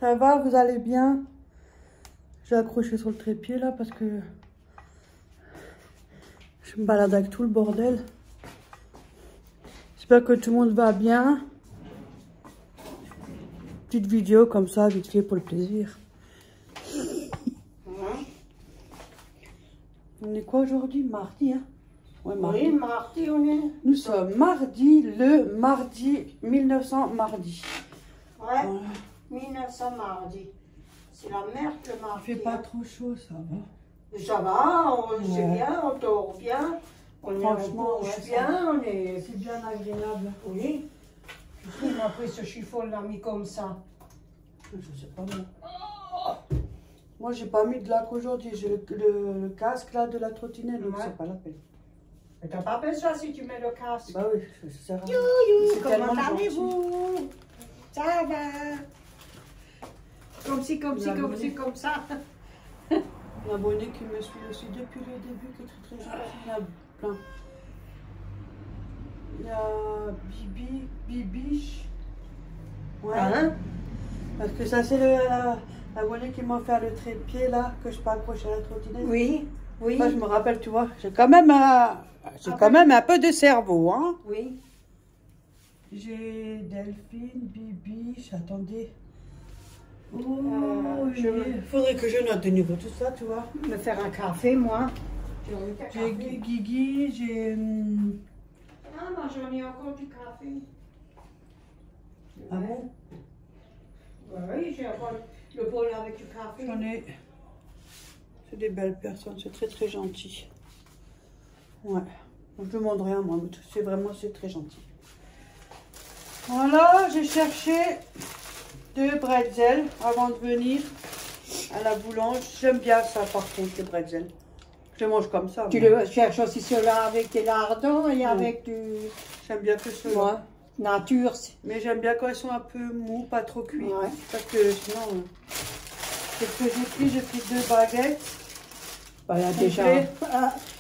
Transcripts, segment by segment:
Ça va, vous allez bien? J'ai accroché sur le trépied là parce que je me balade avec tout le bordel. J'espère que tout le monde va bien. Petite vidéo comme ça, vite fait pour le plaisir. On est quoi aujourd'hui? Mardi, hein? Ouais, mardi. Oui, mardi on est. Nous sommes mardi, le mardi 1900 mardi. Ouais, 1900 mardi. C'est la merde le mardi. Il fait pas trop chaud, ça va. Ça va, on sait bien, on dort bien. Franchement, on ouais, bien, on est. C'est bien agréable. Oui. Qui m'a pris ce chiffon, l'a mis comme ça? Je sais pas moi. Moi, j'ai pas mis de lac aujourd'hui. J'ai le casque là de la trottinette, donc c'est pas la peine. Mais t'as pas besoin si tu mets le casque. Bah oui, ça sert à rien. You, C'est comment tellement allez-vous? Ça va? Comme si, comme ça. L'abonné qui me suit aussi depuis le début, qui est très gentil. Il y en a plein. Il y a Bibiche. Ouais. Hein? Parce que ça, c'est l'abonné qui m'a offert le trépied là, que je peux accrocher à la trottinette. Oui, oui. Moi, je me rappelle, tu vois, j'ai quand même un peu de cerveau, hein. Oui. J'ai Delphine, Bibiche, attendez. Oh, faudrait que je note de nouveau tout ça, tu vois. Me faire un café, moi. J'ai Guigui, j'ai... Ah, moi j'en ai encore du café. Ah bon? Oui, j'ai encore le bol avec du café. J'en ai... C'est des belles personnes, c'est très très gentil. Ouais. Je ne demande rien, moi, mais c'est vraiment, c'est très gentil. Voilà, j'ai cherché 2 bretzels avant de venir à la boulange. J'aime bien ça, par contre, les bretzels. Je les mange comme ça. Tu le cherches aussi ceux-là avec des lardons et avec du... J'aime bien que ceux-là. Ouais. Nature. Mais j'aime bien quand ils sont un peu mous, pas trop cuits. Ouais. Parce que sinon... C'est ce que j'ai pris 2 baguettes. Voilà, déjà.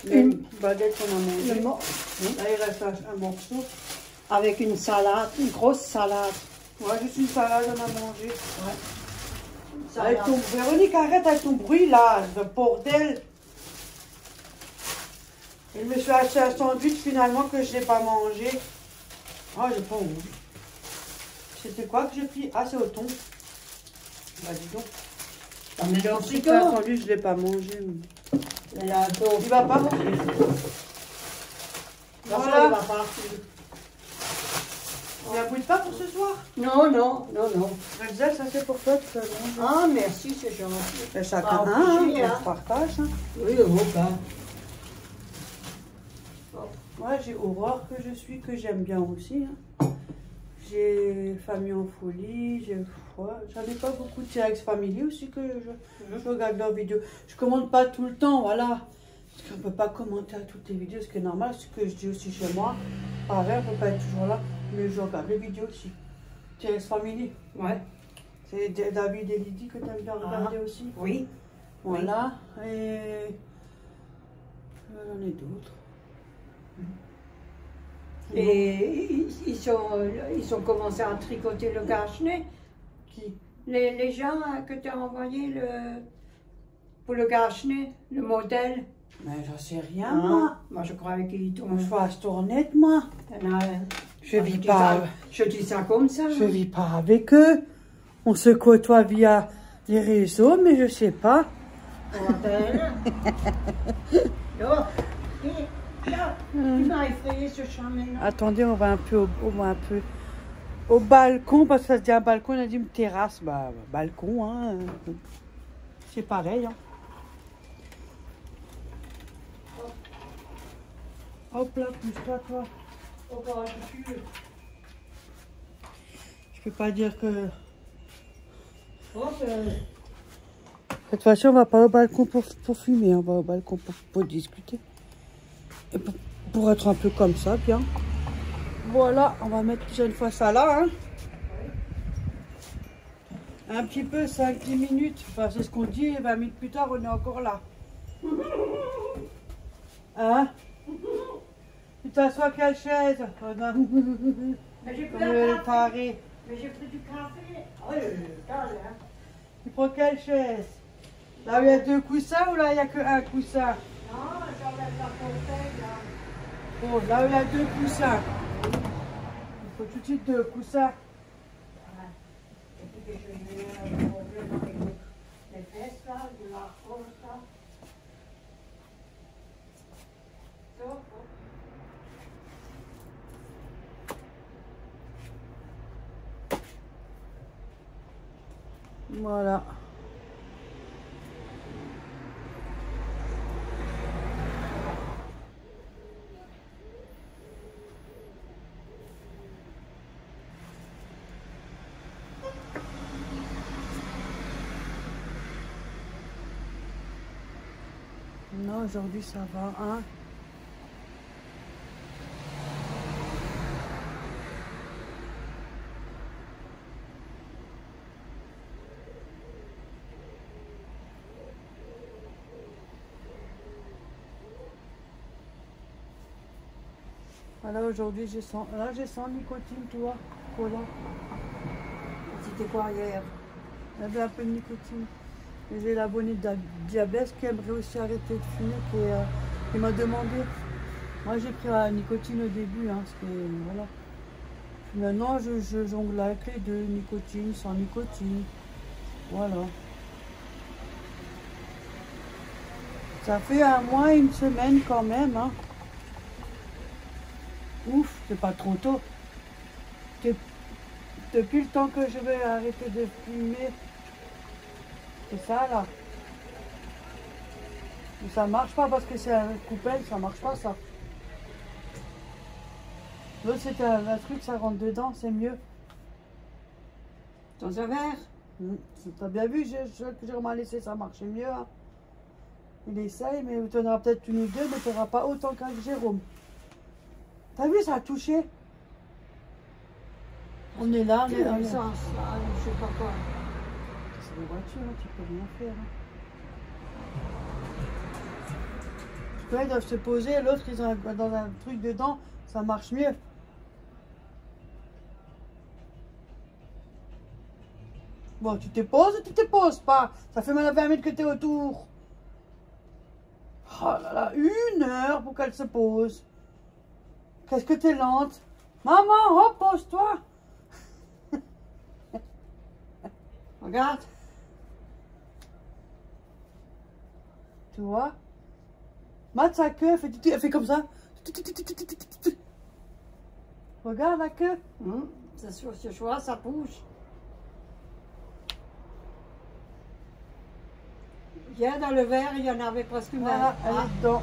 Une baguette qu'on a mangée. Oui. Là, il reste un morceau. Avec une salade, une grosse salade. Ouais, juste une salade, on a mangé. Ouais. Avec ton... Véronique, arrête avec ton bruit là, le bordel. Je me suis acheté un sandwich finalement que je n'ai pas mangé. Ah, j'ai pas envie. C'était quoi que j'ai pris? Ah, c'est au thon. Bah, dis donc. On met dans le Un frigo. sandwich, je ne l'ai pas mangé. Il va pas. Voilà. Il va partir. Il n'y a bouille pas pour ce soir? Non, non, non, non. Bretzel, ça c'est pour toi, tu peux manger. Ah, merci, c'est gentil. Et chacun Ah, un, obligé, on hein. se partage. Hein. Oui, bon, ben. Moi, j'ai Aurore que je suis, que j'aime bien aussi. Hein. J'ai Famille en folie, j'en ai pas beaucoup de T-Rex Family aussi que je regarde leurs vidéos. Je commande pas tout le temps, voilà. Parce qu'on peut pas commenter à toutes les vidéos, ce qui est normal, ce que je dis aussi chez moi. Pareil, on peut pas être toujours là, mais je regarde les vidéos aussi. T-Rex Family. Ouais. C'est David et Lydie que tu aimes bien regarder aussi. Oui. Voilà. Et j'en ai d'autres. Et ils ont commencé à tricoter le cache-nez. Qui? Les gens que tu as envoyé pour le cache-nez, le modèle. Mais j'en sais rien, moi. Moi, je croyais qu'ils Moi, je t'ont... suis à Stornette, moi. Je vis pas. Je dis ça comme ça. Je vis pas avec eux. On se côtoie via les réseaux, mais je sais pas. Tu m'as effrayé ce chemin. Attendez, on va un peu au balcon, parce que ça se dit un balcon, on a dit une terrasse. Bah, balcon, hein. C'est pareil, hein. Hop là, pousse-toi, toi. Je peux pas dire que... De toute façon, on va pas au balcon pour fumer, on va au balcon pour discuter. Et pour être un peu comme ça, bien. Voilà, on va mettre déjà une fois ça là. Hein. Un petit peu, 5-10 minutes. Enfin, c'est ce qu'on dit, et 20 minutes plus tard, on est encore là. Hein? Tu t'assois à quelle chaise? Mais j'ai pris taré. Mais j'ai pris du café. Oh, Tu prends quelle chaise? Là où il y a 2 coussins ou là il n'y a que 1 coussin? Non, j'enlève la fauteuil là. Bon, là où il y a 2 coussins. Il faut tout de suite 2 coussins. Ouais. Et puis que je vais remonter dans les fesses là, de la force là. Ça, Voilà. Non, aujourd'hui ça va, hein. Voilà, aujourd'hui j'ai sans nicotine, tu vois, cola. c'était quoi hier? J'avais un peu de nicotine. Et j'ai l'abonné de diabète qui aimerait aussi arrêter de fumer, qui m'a demandé. Moi j'ai pris la nicotine au début, hein, parce que voilà. Puis maintenant je jongle avec les deux, nicotine, sans nicotine. Voilà. Ça fait un mois et une semaine quand même, hein. Ouf, c'est pas trop tôt. Depuis le temps que je vais arrêter de fumer, c'est ça là. Mais ça marche pas parce que c'est un coupelle, ça marche pas ça. L'autre c'est un truc, ça rentre dedans, c'est mieux. Dans un verre? T'as bien vu, j'ai laissé, ça marchait mieux. Hein. Il essaye, mais tu en auras peut-être une ou deux, mais tu n'auras pas autant qu'un Jérôme. T'as vu, ça a touché. On est là, on est dans le sens, là, je sais pas quoi. C'est des voitures, hein, tu peux rien faire. Hein. Parce que là, ils doivent se poser, l'autre, ils ont dans un truc dedans, ça marche mieux. Bon, tu te poses ou tu te poses pas? Ça fait mal à 20 minutes que tu es autour. Oh là là, 1 heure pour qu'elle se pose. Qu'est-ce que tu es lente? Maman, repose-toi. Regarde. Tu vois? Mate sa queue, elle fait comme ça. Regarde la queue. C'est sur ce choix, ça bouge. Hier, dans le verre, il y en avait presque une. Voilà, elle est dedans.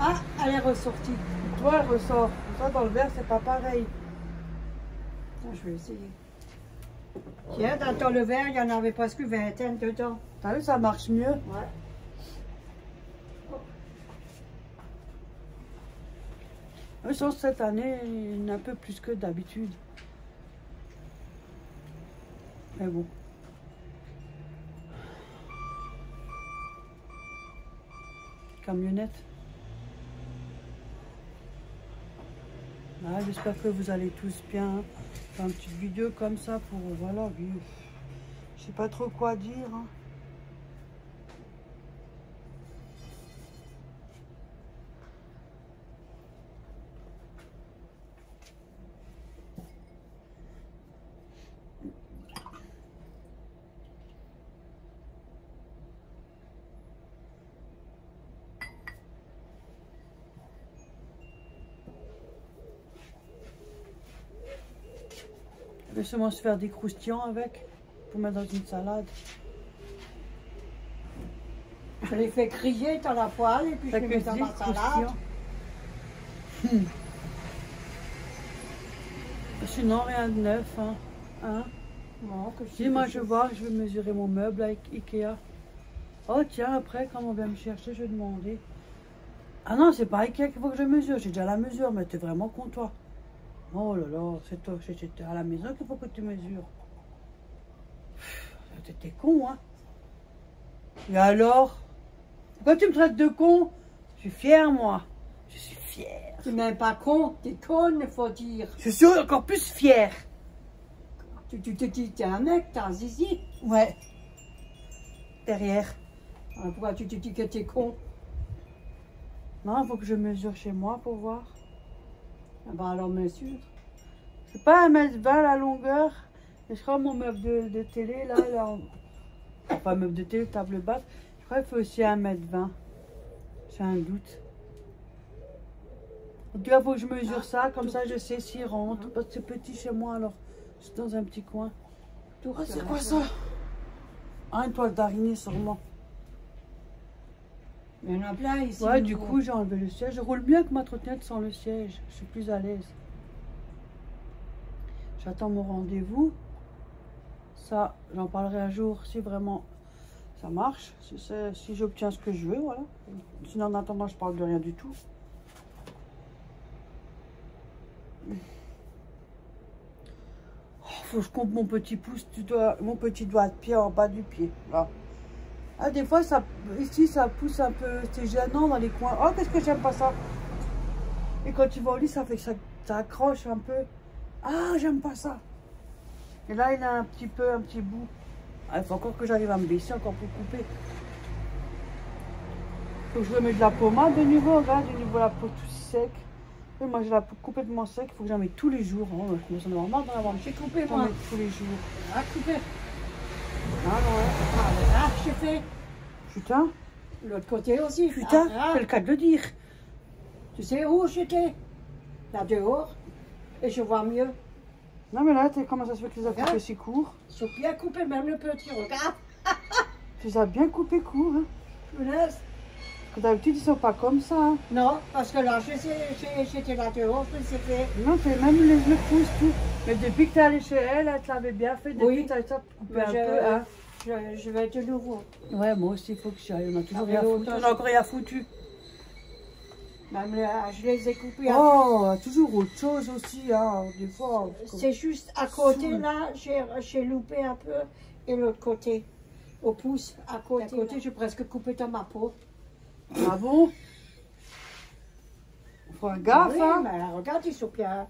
Ah, elle est ressortie. Toi, elle ressort. Ça, dans le verre, c'est pas pareil. Attends, je vais essayer. Hier, dans le verre, il y en avait presque une vingtaine dedans. T'as vu, ça marche mieux. Ouais. Je pense que cette année, il y en a un peu plus que d'habitude. Mais bon. Camionnette. Ah, j'espère que vous allez tous bien. Faire une petite vidéo comme ça pour, voilà, je sais pas trop quoi dire. Hein. Je vais sûrement se faire des croustillants avec, pour mettre dans une salade. Je les fais griller dans la poêle et puis je les mets dans ma salade. Sinon, rien de neuf. Hein. Non, Si, moi je vois, je vais mesurer mon meuble avec Ikea. Oh tiens, après, quand on vient me chercher, je vais demander. Ah non, c'est pas Ikea qu'il faut que je mesure, j'ai déjà la mesure, mais t'es vraiment con toi. Oh là là, c'est toi, c'est à la maison qu'il faut que tu mesures. T'es con, hein. Et alors? Pourquoi tu me traites de con? Je suis fière, moi. Je suis fière. Tu n'es même pas con, t'es conne, il faut dire. Je suis encore plus fière. Tu te dis, t'es un mec, t'es un zizi. Ouais. derrière. Alors, pourquoi tu te dis que t'es con? Non, il faut que je mesure chez moi pour voir. Ah bah alors mesure. C'est pas 1m20 la longueur. Et je crois mon meuble de télé, là, enfin meuble de télé, table basse, je crois qu'il fait aussi 1m20. J'ai un doute. En tout cas, il faut que je mesure ça, comme ça je sais s'il rentre. Parce que c'est petit chez moi, alors c'est dans un petit coin. Ah, c'est quoi ça? Ah, une toile d'araignée sûrement. Il y en a plein ici. Ouais, du coup, j'ai enlevé le siège. Je roule mieux que ma trottinette sans le siège. Je suis plus à l'aise. J'attends mon rendez-vous. Ça, j'en parlerai un jour si vraiment ça marche. Si j'obtiens ce que je veux, voilà. Sinon, en attendant, je parle de rien du tout. Faut que je compte mon petit pouce, mon petit doigt de pied en bas du pied. Là. Ah, des fois, ici, ça pousse un peu. C'est gênant dans les coins. Oh, qu'est-ce que j'aime pas ça. Et quand tu vas au lit, ça fait que ça accroche un peu. Ah, j'aime pas ça. Et là, il a un petit bout. Ah, il faut encore que j'arrive à me baisser encore pour couper. Faut que je remette de la pommade de nouveau. Regarde, de nouveau la peau tout sec. Oui, moi, j'ai la peau complètement sec. Il faut que j'en mette tous les jours. Oh, je me sens vraiment marre d'en avoir. J'ai coupé, J'en moi. mets tous les jours. Ah, coupé. Ah, ouais. Ah, j'ai fait. Putain. L'autre côté aussi. Putain, Ah, c'est le cas de le dire. tu sais où j'étais? Là dehors. Et je vois mieux. Non, mais là, comment ça se fait que les as coupés si court? Ils sont bien coupés, même le petit, regarde. Tu les as bien coupés court, hein? Je vous laisse. Parce que d'habitude, ils sont pas comme ça, hein? Non, parce que là, j'étais là dehors, je sais fait. Non, c'est même le pouce, tout. Mais depuis que tu es allée chez elle, elle te l'avait bien fait. Depuis Oui. que tu as ça coupé Mais un peu, hein? je vais de nouveau. Ouais, moi aussi, il faut que j'y aille. On a toujours Ah, rien mais foutu. autant, On a encore rien foutu. Même là, je les ai coupés. Oh, toujours autre chose aussi, hein. Des fois. C'est juste à côté, Saoul. là, j'ai loupé un peu. Et l'autre côté, au pouce, à côté, j'ai presque coupé dans ma peau. Ah bon? Faut un gaffe, Oui, hein? mais regarde, ils sont bien.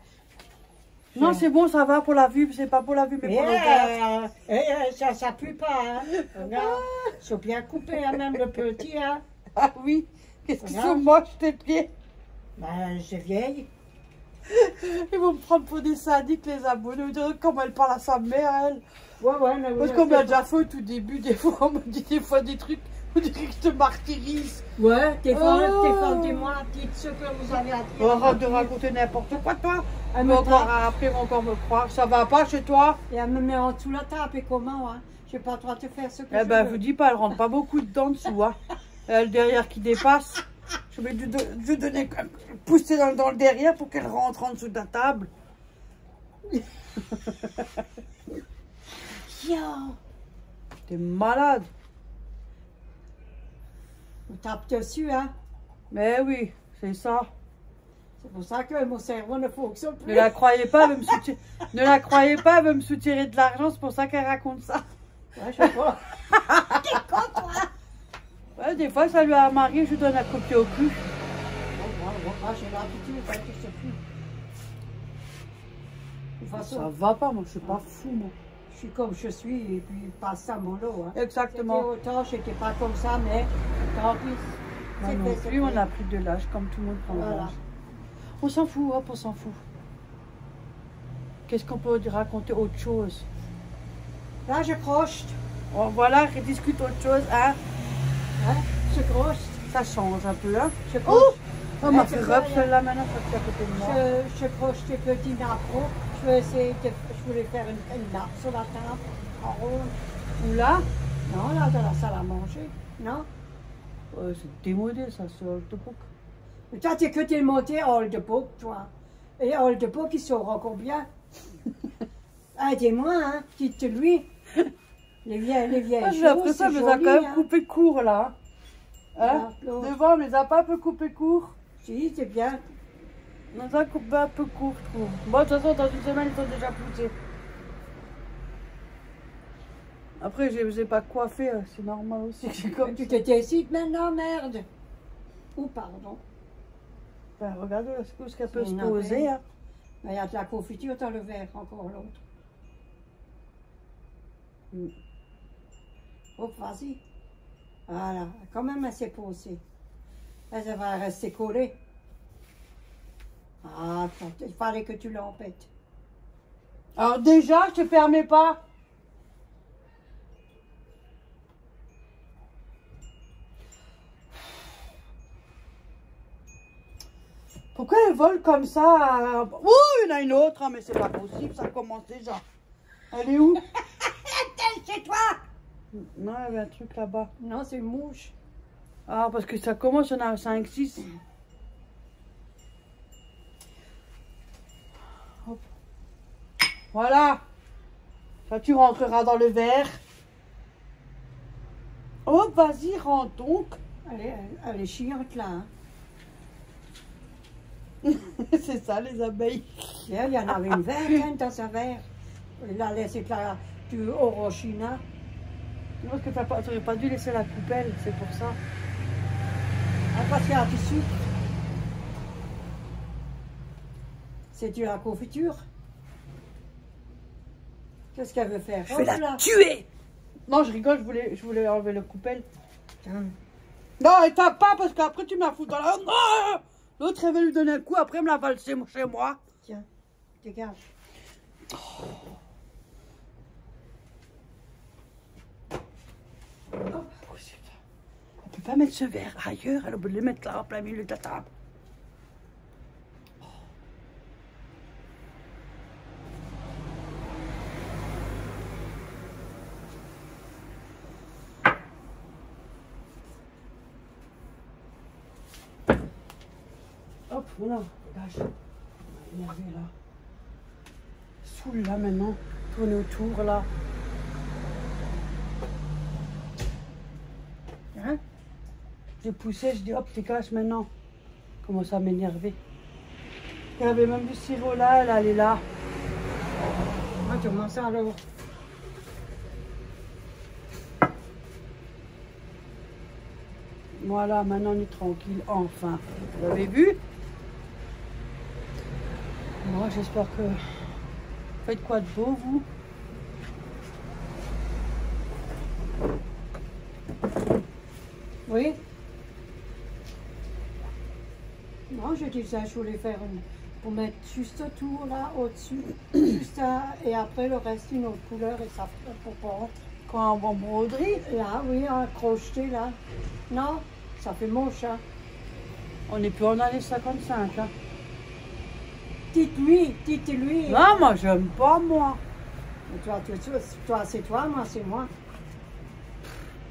Non, c'est bon, ça va pour la vue. C'est pas pour la vue, mais pour le gaffe. Ça pue pas, hein. Regarde, ils sont bien coupés, hein, même le petit, hein. Ah oui? Qu'est-ce qu'ils Regarde. sont moches, tes pieds? Ben, c'est vieille. Ils vont me prendre pour des sadiques, les abonnés. Ils diront comment elle parle à sa mère, elle. Ouais, mais Parce qu'on m'a déjà fait au tout début, des fois, on me dit des fois des trucs, on dirait que je te martyrise. Ouais, Oh. défendez-moi, dites ce que vous avez à dire. Arrête de raconter n'importe quoi, toi. Elle Mais me encore, tape. après, ils vont encore me croire. Ça va pas chez toi? Et elle me met en dessous la table, et comment, hein? J'ai pas le droit de faire ce que Eh je ben, je veux. vous dis pas, elle rentre pas beaucoup dedans dessous, hein. Elle derrière qui dépasse. Je vais lui donner un pousser dans le derrière pour qu'elle rentre en dessous de la table. Yo, T'es malade. on tape dessus, hein? Mais oui, c'est ça. C'est pour ça que mon cerveau ne fonctionne plus. Ne la croyez pas, elle veut me soutirer. Ne la croyez pas, elle veut me soutirer de l'argent, c'est pour ça qu'elle raconte ça. Ouais, je sais pas. T'es con, toi? Ouais, des fois, ça lui a marié, je lui donne un coup de pied au cul. Ah, j'ai l'habitude, hein, tu sais plus. De toute Ça façon, va pas, moi, je suis pas fou, moi. je suis comme je suis, et puis passe ça mon lot, hein. Exactement. C'était autant, j'étais pas comme ça, mais tant pis. Moi C'est non fait, c'est plus, on fait. a pris de l'âge, comme tout le monde prend de Voilà. l'âge. On s'en fout, hop, on s'en fout. Qu'est-ce qu'on peut raconter autre chose? Là, je croche. Bon, voilà, rediscute autre chose, hein. Hein? Je croche. Ça change un peu, hein. Je croche. Oh, m'a Eh, fait c'est rep ça, celle-là maintenant, ça fait à côté de moi. Je croche des petits nappeaux. Je voulais faire une nappe sur la table, en rond. Ou là? Non, là, dans la salle à manger. Non? C'est démodé, ça, c'est old book. Mais toi, t'es que t'es monté à Old Book, toi. Et Old Book, il saura combien? Ah, dis-moi, hein, dites-lui. Les vieilles Ah, j'ai l'impression choses, c'est que je les ai joli, quand même hein. coupé court, là. Hein? L'autre. Devant, on les a pas un peu coupé court. Si, c'est bien. On les a coupé un peu court, je trouve. Bon, de toute façon, dans une semaine, ils sont déjà poussés. Après, je les ai pas coiffés, c'est normal aussi. J'ai comme... Tu te décides maintenant, merde. Ou pardon. Ben, regardez là, ce qu'elle peut C'est se une poser. Hein. Il y a de la confiture dans le verre, encore l'autre. Mm. Oh, vas-y. Voilà, quand même assez posé. Là, ça va rester collé. Ah, il fallait que tu l'empêtes. Alors déjà, je te permets pas. Pourquoi elle vole comme ça? Oh, il y en a une autre, hein, mais c'est pas possible, ça commence déjà. Elle est où? Chez toi? Non, il y avait un truc là-bas. Non, c'est une mouche. Ah, parce que ça commence, on a 5, 6. Hop. Voilà. Ça, tu rentreras dans le verre. Oh, vas-y, rentre donc. Elle est chiante là. Hein. C'est ça, les abeilles. Et il y en avait une vingtaine dans sa verre. Il a laissé du Orochina. Non, parce que tu n'aurais pas dû laisser la coupelle, c'est pour ça. Ah, parce qu'il y a du sucre. C'est de la confiture. Qu'est-ce qu'elle veut faire? Je vais la tuer. Non, je rigole, je voulais enlever le coupelle. Tiens. Non, et tape pas, parce qu'après tu me la fous dans la... Non. L'autre, elle veut lui donner un coup, après elle me la valser chez moi. Tiens, dégage. Oh, on peut pas mettre ce verre ailleurs, elle peut le mettre là, en plein milieu de la table. Hop, voilà, dégage. On va énerver là. Saoule là maintenant, tourne autour là. Hein? J'ai poussé, je dis hop, dégage maintenant. Commence à m'énerver. Il y avait même du sirop là, elle est là. Ah, tu commences alors. Voilà, maintenant on est tranquille, enfin. Vous avez vu? Moi, j'espère que... Faites quoi de beau, vous? Oui. Non, je disais, je voulais faire pour mettre juste tout là au-dessus, juste et après le reste une autre couleur et ça pour prendre. Quoi, en broderie? Là, oui, un crocheté là. Non, ça fait moche. Hein. On n'est plus en année 55, hein. Dites-lui. Non, moi, j'aime pas, moi. Toi, c'est toi, moi, c'est moi.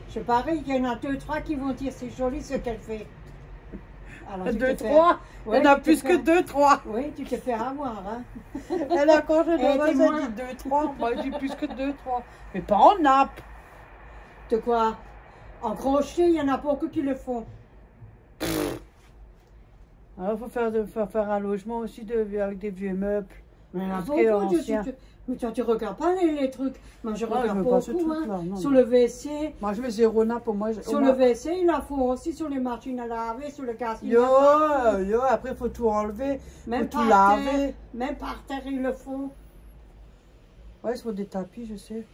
C'est pareil, il y en a 2, 3 qui vont dire c'est joli ce qu'elle fait. 2, 3? Il y en a plus que 2, 3. Oui, tu te fais avoir, hein. Elle a quand je elle dit 2, 3. Moi, je dis plus que 2, 3. Mais pas en nappe. De quoi? En crochet, il y en a beaucoup qui le font. Alors, il faut faire un logement aussi avec des vieux meubles. Mais il y en a Parce que beaucoup, ancien. mais toi, tu regardes pas les trucs. Moi, je regarde pas ce beaucoup, truc-là, hein. non, Sur non. le WC. Moi, je mets 0 nappe pour moi. Sur le WC, il en faut aussi sur les machines à laver, sur le gaz. Yo, après, il faut tout enlever. Même faut tout par laver. terre, même par terre, ils le font. Ouais, sur des tapis, je sais.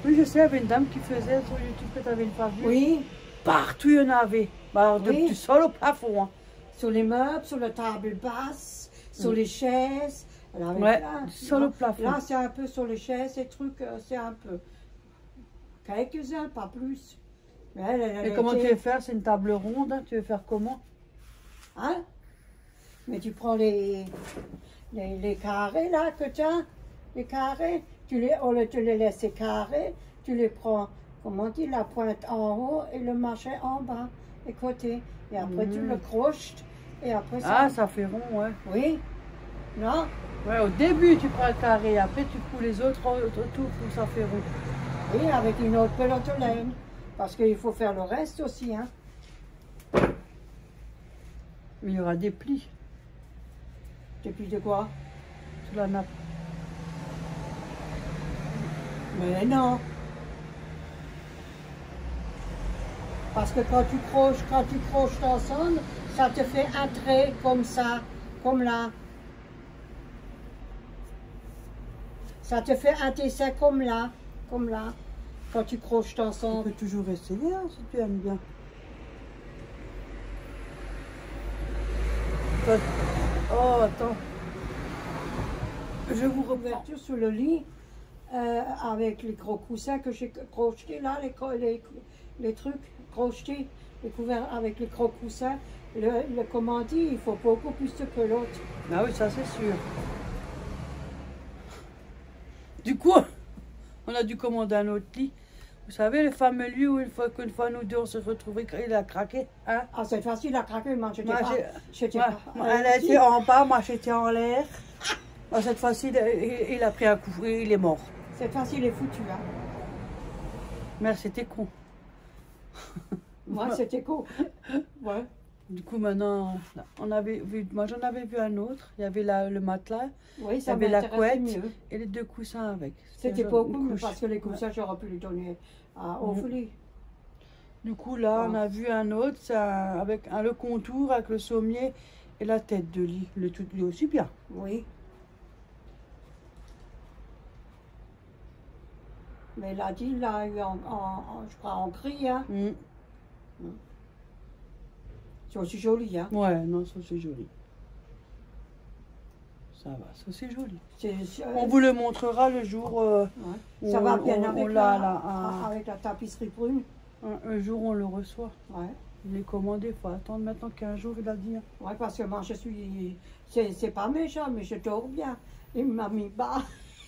Oui, je sais, il y avait une dame qui faisait sur YouTube que tu avais pas vu. Oui, Partout, il y en avait. Bah, Oui. du sol au plafond. Hein. sur les meubles, sur la table basse, sur les chaises. Elle avait Ouais, plein. du sol au plafond. Là, c'est un peu sur les chaises, ces trucs, c'est un peu. Quelques-uns, pas plus. Mais elle Et comment était- tu veux faire? C'est une table ronde. Hein. Tu veux faire comment? Hein? Mais tu prends les carrés là que tu as, les carrés, au lieu de les laisser carrés, tu les prends, comment on dit, la pointe en haut et le machin en bas, les côtés. Et après tu le croches et après ça. Ah, ça fait rond, ouais. Oui? Non? Ouais, au début, tu prends le carré. Après, tu couds les autres autour pour ça fait rond. Oui, avec une autre pelote de laine. Parce qu'il faut faire le reste aussi, hein. Mais il y aura des plis Depuis de quoi? sur la nappe. Mais non. Parce que quand tu croches ensemble, ça te fait un trait comme ça, comme là. Ça te fait un dessin comme là, quand tu crochetes Tu ensemble. peux toujours essayer hein, si tu aimes bien. Oh, attends. Je vous reprends. Ouverture sur le lit, avec les gros coussins que j'ai crochetés là, les trucs crochetés, les couverts avec les gros coussins. Le comment dit, il faut beaucoup plus que l'autre. Ah oui, ça c'est sûr. Du coup, on a dû commander un autre lit. Vous savez, le fameux lieu où qu'une fois nous deux on se retrouvait, il a craqué. Hein? Ah, c'est facile à craquer, moi j'étais Moi, pas. J'étais moi, pas. elle a été en bas, moi j'étais en l'air. Bon, cette fois-ci, il a pris un coup et il est mort. Cette facile est foutu, hein. Mais c'était con. Moi c'était cool. Ouais. Du coup, maintenant, on avait vu, moi j'en avais vu un autre. Il y avait le matelas, Oui, il y ça avait la m'intéressait couette mieux. et les deux coussins avec. C'était genre pas une cool, mais couche. parce que les coussins, j'aurais pu les donner à Ophélie. Du coup, là, on a vu un autre avec le contour, avec le sommier et la tête de lit. Le tout lui aussi bien. Oui. Mais la dit, il l'a eu je crois en gris, hein. C'est aussi joli, hein. Ouais, non, ça c'est joli. Ça va, ça c'est joli. On vous le montrera le jour où ça va bien avec, avec la tapisserie brune. un jour on le reçoit. Ouais. Il est commandé, il faut attendre maintenant 15 jours, il a dit. Ouais, parce que moi je suis. C'est pas méchant, mais je dors bien. Il m'a mis bas.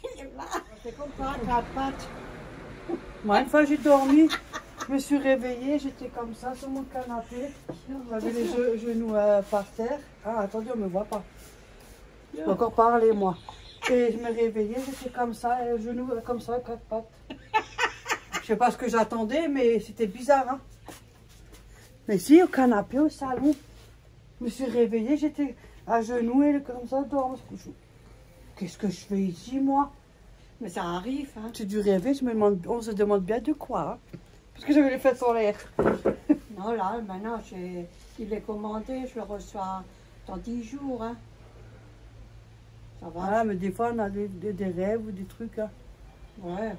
Il est là. C'est comme ça, 4 pattes. Moi, une fois j'ai dormi, je me suis réveillée, j'étais comme ça sur mon canapé. J'avais les genoux par terre. Ah, attendez, on ne me voit pas. Je peux encore parler, moi. Et je me réveillais, j'étais comme ça, les genoux comme ça, 4 pattes. Je sais pas ce que j'attendais, mais c'était bizarre. Hein. Mais si, au canapé, au salon, je me suis réveillée, j'étais à genoux et comme ça, dormant. Qu'est-ce que je fais ici, moi? Mais ça arrive, hein. C'est du rêver, on se demande bien de quoi. Hein. Parce que j'avais les fesses en l'air. Non, là, maintenant, il est commandé, je le reçois dans 10 jours, hein. Ça va. Ah, mais des fois, on a des rêves ou des trucs. Hein. Ouais.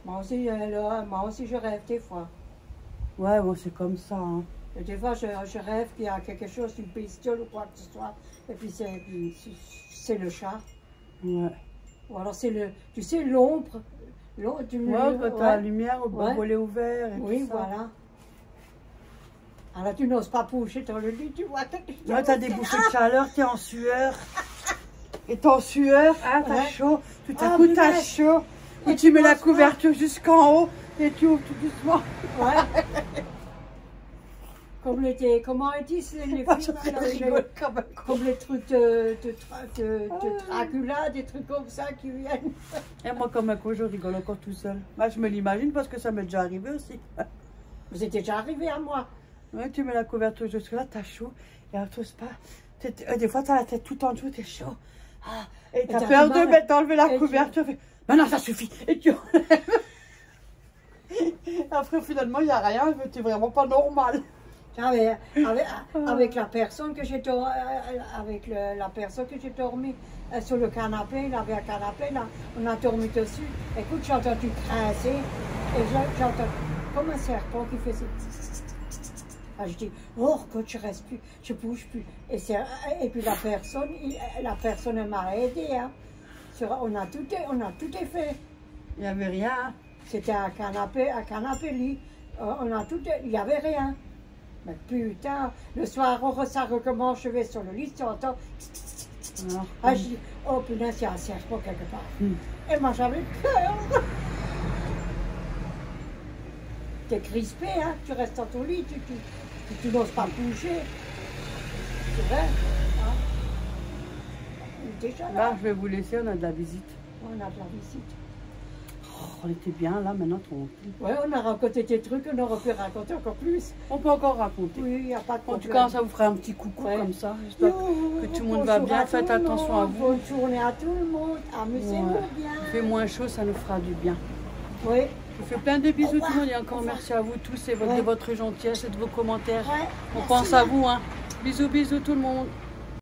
Moi aussi, je rêve des fois. Ouais, bon, c'est comme ça. Hein. Et des fois, je rêve qu'il y a quelque chose, une bestiole ou quoi que ce soit. Et puis, c'est le chat. Ouais. Ou alors, c'est tu sais, l'ombre. Ouais, quand t'as la lumière au volet ouvert. Et oui, tout ça. voilà. Alors, tu n'oses pas bouger dans le lit, tu vois. Ouais, t'as des bouffées de chaleur, t'es en sueur. Et t'es en sueur, hein, t'as chaud. Tout à coup, t'as chaud. Et tu mets la couverture jusqu'en haut et tu ouvres tout doucement. Ouais. Comment ils disent les films, comme les trucs de Dracula, des trucs comme ça qui viennent. Et moi, comme un con, je rigole encore tout seul. Moi, je me l'imagine parce que ça m'est déjà arrivé aussi. Vous étiez déjà arrivé à moi. Ouais, tu mets la couverture jusque là, t'as chaud. Et alors, t'oses pas. Des fois, t'as la tête tout en dessous, t'es chaud. Ah, et t'as peur d'enlever la couverture. Maintenant, ça suffit. Et tu enlèves. Après, finalement, il n'y a rien. T'es vraiment pas normal. Avec la personne que j'ai dormi, sur le canapé, il avait un canapé là, on a dormi dessus. Écoute, j'ai entendu grincer et j'ai entendu comme un serpent qui faisait. Ah, je dis, oh, quand je reste plus, je bouge plus. Et puis la personne elle m'a aidé. Hein. On a tout fait. Il n'y avait rien. Hein. C'était un canapé lit. Il n'y avait rien. Mais putain, le soir, ça recommence, je vais sur le lit, tu entends. Ah, je dis, oh putain, c'est un serpent quelque part. Et moi, j'avais peur. T'es crispé, hein, tu restes dans ton lit, tu n'oses pas bouger. C'est vrai, hein. Déjà là. Là, je vais vous laisser, on a de la visite. On a de la visite. On était bien là, maintenant tranquille. Ouais, on a raconté des trucs, on aurait pu raconter encore plus. On peut encore raconter. Oui, il n'y a pas de problème. En tout cas, ça vous fera un petit coucou comme ça. J'espère que tout le monde va bien. Faites attention à vous. Bonne journée à tout le monde. Amusez-vous bien. Il fait moins chaud, ça nous fera du bien. Oui. Je vous fais plein de bisous tout le monde et encore merci à vous tous et de votre gentillesse et de vos commentaires. On pense à vous. Hein. Bisous, bisous tout le monde.